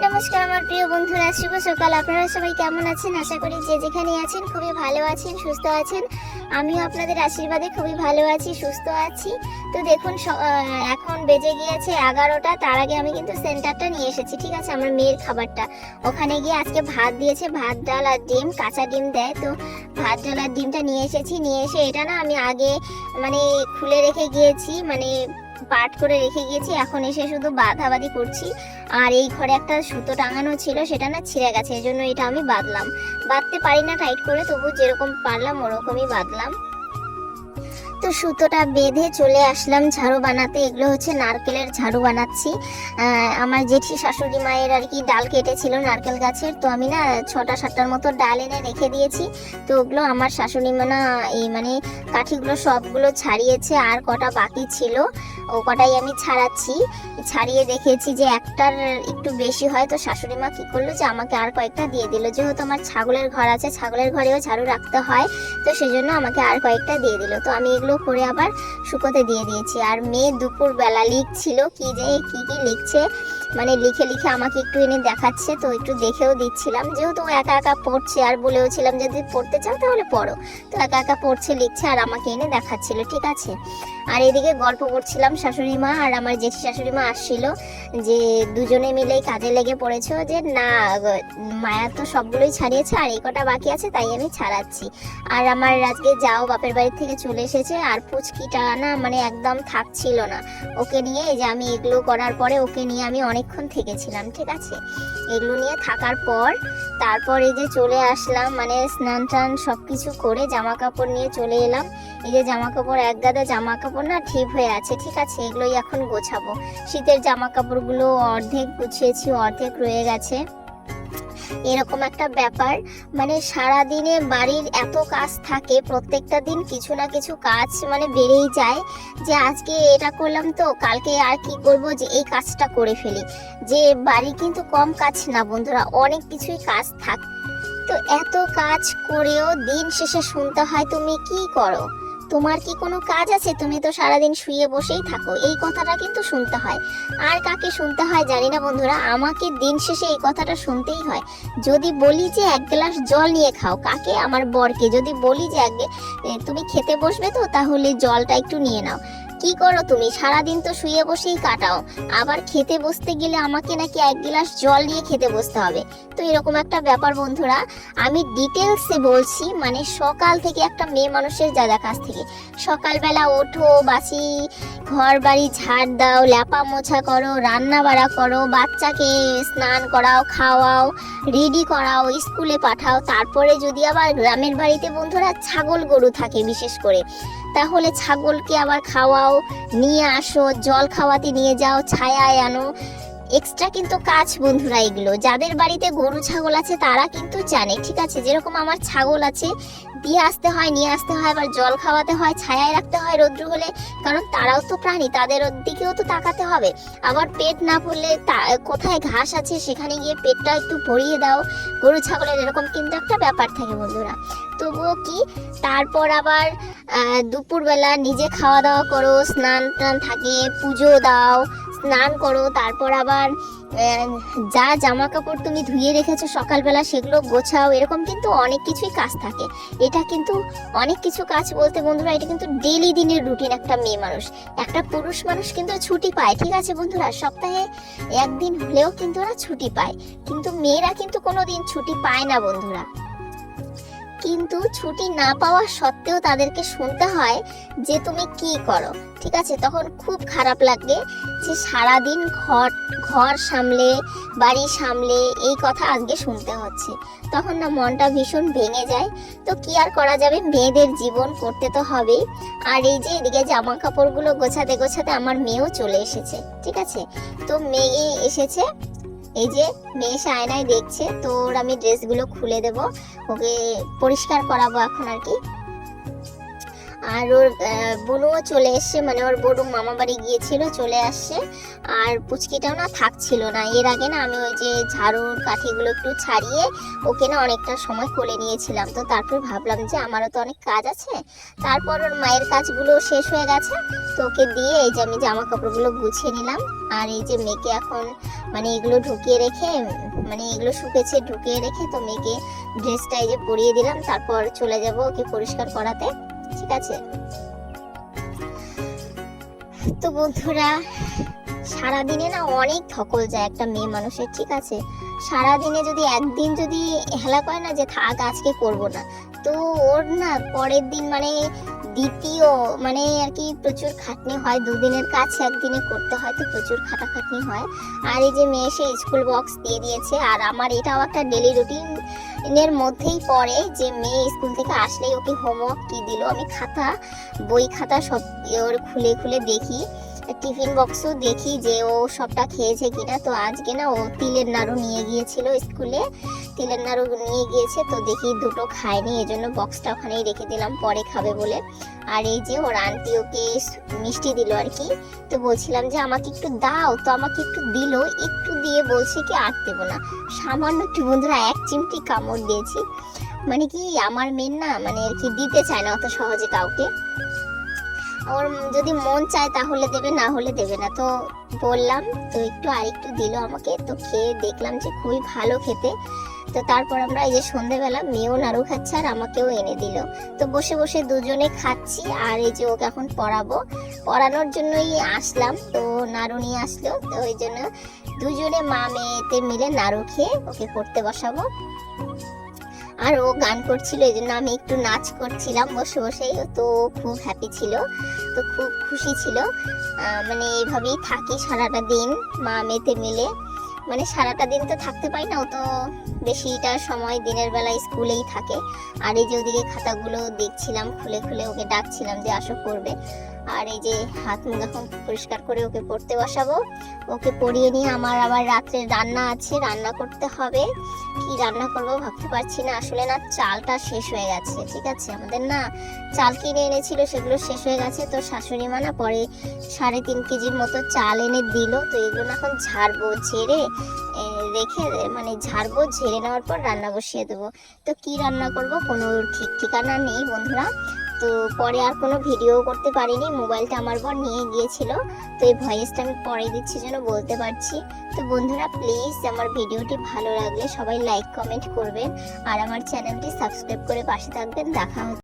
নমস্কার আমার প্রিয় বন্ধুরা, শুভ সকাল। আপনারা সবাই কেমন আছেন? আশা করি যে যেখানে আছেন খুবই ভালো আছেন, সুস্থ আছেন। আমিও আপনাদের আশীর্বাদে খুবই ভালো আছি, সুস্থ আছি। তো দেখুন, এখন বেজে গিয়েছে 11টা। তার আগে আমি কিন্তু সেন্টারটা নিয়ে এসেছি, ঠিক আছে, আমার মেয়ের খাবারটা। ওখানে গিয়ে আজকে ভাত দিয়েছে, ভাত ডাল আর ডিম, কাঁচা ডিম দেয়। তো ভাত ডাল আর ডিমটা নিয়ে এসেছি। নিয়ে এসে এটা না আমি আগে খুলে রেখে গিয়েছি, পাট করে রেখে গিয়েছি। এখন এসে শুধু বাঁধাবাঁধি করছি। আর এই ঘরে একটা সুতো টাঙানো ছিল, সেটা না ছিঁড়ে গেছে, এই জন্য এটা আমি বাঁধলাম। বাঁধতে পারি না টাইট করে, তবু যেরকম পারলাম ওরকমই বাঁধলাম। তো সুতোটা বেঁধে চলে আসলাম ঝাড়ু বানাতে। এগুলো হচ্ছে নারকেলের ঝাড়ু বানাচ্ছি। আমার জেঠি শাশুড়ি মায়ের আর কি ডাল কেটেছিল নারকেল গাছের। তো আমি না 6টা-7টার মতো ডাল এনে রেখে দিয়েছি। তো ওগুলো আমার শাশুড়ি মা না এই কাঠিগুলো সবগুলো ছাড়িয়েছে, আর কটা বাকি ছিল, ও কটাই আমি ছাড়াচ্ছি। ছাড়িয়ে দেখেছি যে একটার একটু বেশি হয়। তো শাশুড়ি মা কি করলো যে আমাকে আর কয়েকটা দিয়ে দিল। যেহেতু আমার ছাগলের ঘর আছে, ছাগলের ঘরেও ঝাড়ু রাখতে হয়, তো সেজন্য আমাকে আর কয়েকটা দিয়ে দিল। তো আমি এগুলো করে আবার শুকোতে দিয়ে দিয়েছি। আর মেয়ে দুপুরবেলা লিখছিল, কি লিখছে, লিখে লিখে আমাকে একটু এনে দেখাচ্ছে। তো একটু দেখেও দিচ্ছিলাম, যেহেতু ও একা একা পড়ছে, আর বলেওছিলাম যদি পড়তে চাও তাহলে পড়ো। তো একা একা পড়ছে, লিখছে, আর আমাকে এনে দেখাচ্ছিল, ঠিক আছে। আর এদিকে গল্প করছিলাম, শাশুড়ি মা আর আমার জেঠি শাশুড়ি মা আসছিল, যে দুজনে মিলেই কাজে লেগে পড়েছো, যে না মায়া তো সবগুলোই ছাড়িয়েছে, আর এই কটা বাকি আছে, তাই আমি ছাড়াচ্ছি। আর আমার আজকে যাও বাপের বাড়ি থেকে চলে এসেছে, আর পুচকিটা না একদম থাকছিল না। ওকে নিয়ে এই যে আমি এগুলো করার পরে ওকে নিয়ে আমি অনেকক্ষণ থেকেছিলাম, ঠিক আছে। এগুলো নিয়ে থাকার পর তারপর এই যে চলে আসলাম, স্নান টান সব কিছু করে জামা কাপড় নিয়ে চলে এলাম। এই যে জামা কাপড়, এক গাদা জামা কাপড় না ঠিক হয়ে আছে, ঠিক আছে। এগুলোই এখন গোছাবো। শীতের জামা কাপড়গুলো অর্ধেক গুছিয়েছি, অর্ধেক রয়ে গেছে। এরকম একটা ব্যাপার, সারাদিনে বাড়ির এত কাজ থাকে, প্রত্যেকটা দিন কিছু না কিছু কাজ বেড়েই যায়। যে আজকে এটা করলাম, তো কালকে আর কি করব, যে এই কাজটা করে ফেলি। যে বাড়ি কিন্তু কম কাজ না বন্ধুরা, অনেক কিছুই কাজ থাকে। তো এত কাজ করেও দিন শেষে শুনতে হয় তুমি কি করো, তোমার কি কোনো কাজ আছে, তুমি তো সারাদিন শুয়ে বসেই থাকো, এই কথাটা কিন্তু শুনতে হয়। আর কাকে শুনতে হয় জানি না বন্ধুরা, আমাকে দিন শেষে এই কথাটা শুনতেই হয়। যদি বলি যে 1 গ্লাস জল নিয়ে খাও, কাকে? আমার বরকে। যদি বলি যে তুমি খেতে বসবে তো, তাহলে জলটা একটু নিয়ে নাও। কি করো তুমি? সারাদিন তো শুয়ে বসেই কাটাও, আবার খেতে বসতে গেলে আমাকে নাকি 1 গ্লাস জল নিয়ে খেতে বসতে হবে। তো এরকম একটা ব্যাপার বন্ধুরা, আমি ডিটেলসে বলছি। সকাল থেকে একটা মেয়ে মানুষের যা কাজ থেকে, সকালবেলা ওঠো, বাসি ঘর বাড়ি ঝাড় দাও, ল্যাপা মোছা করো, রান্না বাড়া করো, বাচ্চাকে স্নান করাও, খাওয়াও, রেডি করাও, স্কুলে পাঠাও। তারপরে যদি আবার গ্রামের বাড়িতে বন্ধুরা ছাগল গরু থাকে বিশেষ করে, তাহলে ছাগলকে আবার খাওয়াও, নিয়ে আসো, জল খাওয়াতে নিয়ে যাও, ছায়ায় আনো। এক্সট্রা কিন্তু কাজ বন্ধুরা এগুলো। যাদের বাড়িতে গরু ছাগল আছে তারা কিন্তু জানে, ঠিক আছে। যেরকম আমার ছাগল আছে, দিয়ে আসতে হয়, নিয়ে আসতে হয়, আবার জল খাওয়াতে হয়, ছায়ায় রাখতে হয় রৌদ্র হলে, কারণ তারাও তো প্রাণী, তাদের দিকেও তো তাকাতে হবে। আবার পেট না ভরলে কোথায় ঘাস আছে সেখানে গিয়ে পেটটা একটু ভরিয়ে দাও। গরু ছাগলের এরকম কিন্তু একটা ব্যাপার থাকে বন্ধুরা। তবুও কি, তারপর আবার দুপুরবেলা নিজে খাওয়া দাওয়া করো, স্নান টান থাকে, পুজো দাও, স্নান করো। তারপর আবার যা জামা কাপড় তুমি ধুয়ে রেখেছো সকালবেলা সেগুলো গোছাও। এরকম কিন্তু অনেক কিছুই কাজ থাকে। এটা কিন্তু অনেক কিছু কাজ বলতে বন্ধুরা, এটা কিন্তু ডেইলি দিনের রুটিন। একটা মেয়ে মানুষ, একটা পুরুষ মানুষ কিন্তু ছুটি পায়, ঠিক আছে বন্ধুরা, সপ্তাহে একদিন হলেও কিন্তু ওরা ছুটি পায়। কিন্তু মেয়েরা কিন্তু কোনোদিন ছুটি পায় না বন্ধুরা। কিন্তু ছুটি না পাওয়া সত্ত্বেও তাদেরকে শুনতে হয় যে তুমি কি করো, ঠিক আছে। তখন খুব খারাপ লাগে যে সারাদিন ঘর সামলে, বাড়ি সামলে এই কথা আজকে শুনতে হচ্ছে। তখন না মনটা ভীষণ ভেঙে যায়। তো কি আর করা যাবে, মেয়েদের জীবন, করতে তো হবেই। আর এই যে এদিকে জামা কাপড়গুলো গোছাতে গোছাতে আমার মেয়েও চলে এসেছে, ঠিক আছে। তো মেয়ে এসেছে, এই যে মেয়ে এসে আয়নায় দেখছে। তো ওর আমি ড্রেসগুলো খুলে দেব, ওকে পরিষ্কার করাবো এখন আর কি। আর ওর বোনও চলে এসছে, মানে ওর বোন মামা বাড়ি গিয়েছিল, চলে আসছে। আর পুচকিটাও না থাকছিল না। এর আগে না আমি ওই যে ঝাড়ুর কাঠিগুলো একটু ছাড়িয়ে ওকে না অনেকটা সময় কোলে নিয়েছিলাম। তো তারপর ভাবলাম যে আমারও তো অনেক কাজ আছে, তারপর ওর মায়ের কাজগুলো শেষ হয়ে গেছে, তো ওকে দিয়ে এই যে আমি জামা কাপড়গুলো গুছিয়ে নিলাম। আর এই যে মেয়েকে এখন মানে এগুলো ঢুকিয়ে রেখে, মানে এগুলো শুকেছে ঢুকিয়ে রেখে, তো মেয়েকে ড্রেসটা এই যে পরিয়ে দিলাম, তারপর চলে যাব ওকে পরিষ্কার করাতে, ঠিক আছে। তো বন্ধুরা, সারাদিনে না অনেক ধকল যায় একটা মেয়ে মানুষের, ঠিক আছে। সারাদিনে যদি একদিন যদি হেলা করে না যে থাক আজকে করব না, তো ওর না পরের দিন মানে দ্বিতীয় মানে আর কি প্রচুর খাটনি হয়। দুদিনের কাজ একদিনে করতে হয়, তো প্রচুর খাটাখাটনি হয়। আর এই যে মেয়ে এসে স্কুল বক্স দিয়ে দিয়েছে, আর আমার এটাও একটা ডেলি রুটিনের মধ্যেই পড়ে যে মেয়ে স্কুল থেকে আসলেই ওকে হোমওয়ার্ক কি দিল, আমি খাতা বই খাতা সব ওর খুলে খুলে দেখি, টিফিন বক্সও দেখি যে ও সবটা খেয়েছে কিনা। তো আজকে না ও তিলের নাড়ু নিয়ে গিয়েছিল স্কুলে, তিলের নাড়ু নিয়ে গিয়েছে, তো দেখি দুটো খায়নি, এই জন্য বক্সটা ওখানেই রেখে দিলাম পরে খাবে বলে। আর এই যে ওর আন্টি ওকে মিষ্টি দিল আর কি, তো বলছিলাম যে আমাকে একটু দাও, তো আমাকে একটু দিল, একটু দিয়ে বলছে কি আর দেবো না, সামান্য একটু বন্ধুরা এক চিমটি কামড় দিয়েছি। মানে কি আমার মেন না মানে আর কি দিতে চায় না অত সহজে কাউকে, ওর যদি মন চায় তাহলে দেবে, না হলে দেবে না। তো বললাম, তো একটু আরেকটু দিল আমাকে, তো খেয়ে দেখলাম যে খুবই ভালো খেতে। তো তারপর আমরা এই যে সন্ধ্যেবেলা মেয়েও নাড়ু খাচ্ছে আর আমাকেও এনে দিল, তো বসে বসে দুজনে খাচ্ছি। আর এই যে ওকে এখন পড়ানোর জন্যই আসলাম, তো নাড়ু নিয়ে আসলো, তো ওই জন্য দুজনে মা মেয়েতে মিলে নাড়ু খেয়ে ওকে পড়তে বসাবো। আর ও গান করছিল, এই জন্য আমি একটু নাচ করছিলাম বসে বসেই, তো খুব হ্যাপি ছিল, তো খুব খুশি ছিল। মানে এইভাবেই থাকি সারাটা দিন মা মেয়েতে মিলে, মানে সারাটা দিন তো থাকতে পারি না, ও তো বেশিটা সময় দিনের বেলা স্কুলেই থাকে। আর এই যে ওদিকে খাতাগুলো দেখছিলাম, খুলে খুলে ওকে ডাকছিলাম যে আসো পড়বে। আর এই যে হাত মুখ এখন পরিষ্কার করে ওকে পড়তে বসাবো, ওকে পড়িয়ে নিয়ে আমার আবার রাত্রে রান্না আছে, রান্না করতে হবে। কি রান্না করবো ভাবতে পারছি না, আসলে না চালটা শেষ হয়ে গেছে, ঠিক আছে। আমাদের না চাল কিনে এনেছিল, সেগুলো শেষ হয়ে গেছে, তো শাশুড়ি মা না পরে 3.5 কেজির মতো চাল এনে দিল। তো এগুলো না এখন ঝাড়বো, ঝেড়ে রেখে মানে ঝাড়বো, ঝেড়ে নেওয়ার পর রান্না বসিয়ে দেবো। তো কি রান্না করব কোনো ঠিক ঠিকানা নেই বন্ধুরা। তো পরে আর কোনো ভিডিও করতে পারিনি, মোবাইলটা আমার বর নিয়ে গিয়েছিল, তো এই ভয়েসটা আমি পরে দিচ্ছি যেন বলতে পারছি। তো বন্ধুরা প্লিজ আমার ভিডিওটি ভালো লাগলে সবাই লাইক কমেন্ট করবেন, আর আমার চ্যানেলটি সাবস্ক্রাইব করে পাশে থাকবেন। দেখা হচ্ছে